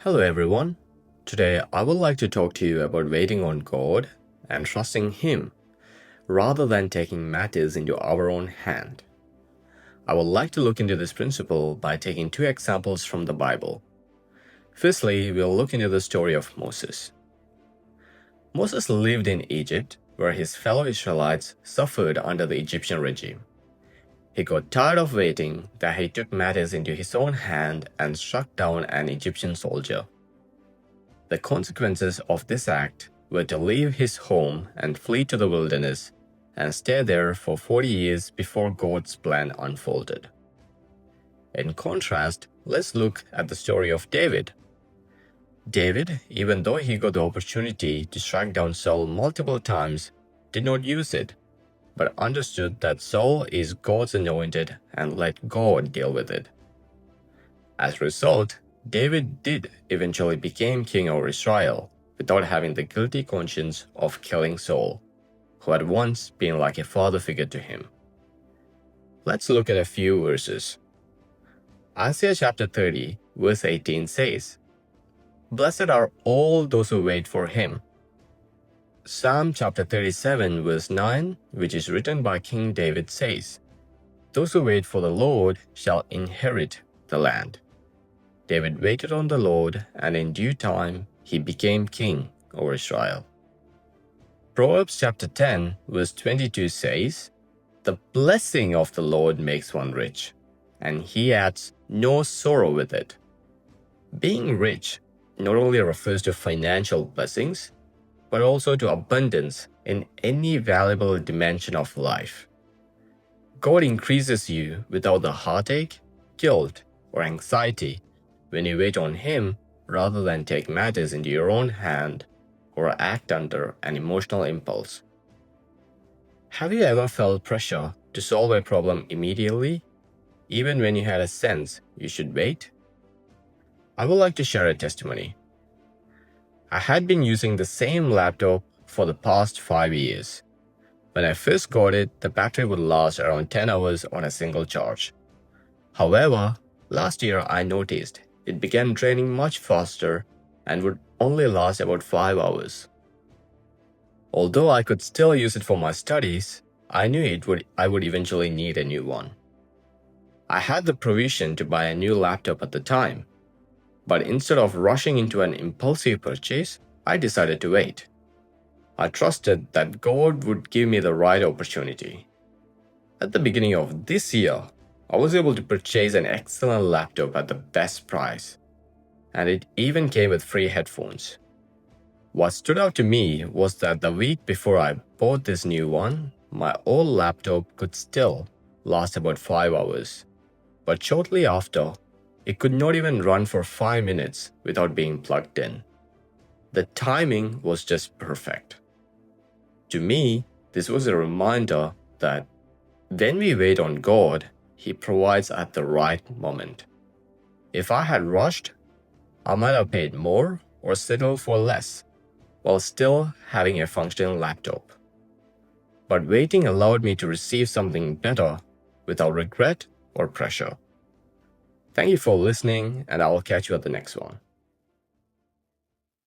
Hello everyone. Today I would like to talk to you about waiting on God and trusting Him rather than taking matters into our own hand. I would like to look into this principle by taking two examples from the Bible. Firstly, we'll look into the story of Moses. Moses lived in Egypt, where his fellow Israelites suffered under the Egyptian regime. He got tired of waiting that he took matters into his own hand and struck down an Egyptian soldier. The consequences of this act were to leave his home and flee to the wilderness and stay there for 40 years before God's plan unfolded. In contrast, let's look at the story of David. David, even though he got the opportunity to strike down Saul multiple times, did not use it, but understood that Saul is God's anointed and let God deal with it. As a result, David did eventually become king over Israel without having the guilty conscience of killing Saul, who had once been like a father figure to him. Let's look at a few verses. Isaiah chapter 30, verse 18 says, "Blessed are all those who wait for Him." Psalm chapter 37, verse 9, which is written by King David, says, "Those who wait for the Lord shall inherit the land." David waited on the Lord, and in due time he became king over Israel. Proverbs chapter 10, verse 22 says, "The blessing of the Lord makes one rich, and He adds no sorrow with it." Being rich not only refers to financial blessings, but also to abundance in any valuable dimension of life. God increases you without the heartache, guilt, or anxiety when you wait on Him rather than take matters into your own hand or act under an emotional impulse. Have you ever felt pressure to solve a problem immediately, even when you had a sense you should wait? I would like to share a testimony. I had been using the same laptop for the past 5 years. When I first got it, the battery would last around 10 hours on a single charge. However, last year I noticed it began draining much faster and would only last about 5 hours. Although I could still use it for my studies, I knew I would eventually need a new one. I had the provision to buy a new laptop at the time, but instead of rushing into an impulsive purchase, I decided to wait. I trusted that God would give me the right opportunity. At the beginning of this year, I was able to purchase an excellent laptop at the best price, and it even came with free headphones. What stood out to me was that the week before I bought this new one, my old laptop could still last about 5 hours, but shortly after, it could not even run for 5 minutes without being plugged in. The timing was just perfect. To me, this was a reminder that when we wait on God, He provides at the right moment. If I had rushed, I might have paid more or settled for less, while still having a functioning laptop. But waiting allowed me to receive something better without regret or pressure. Thank you for listening, and I will catch you at the next one.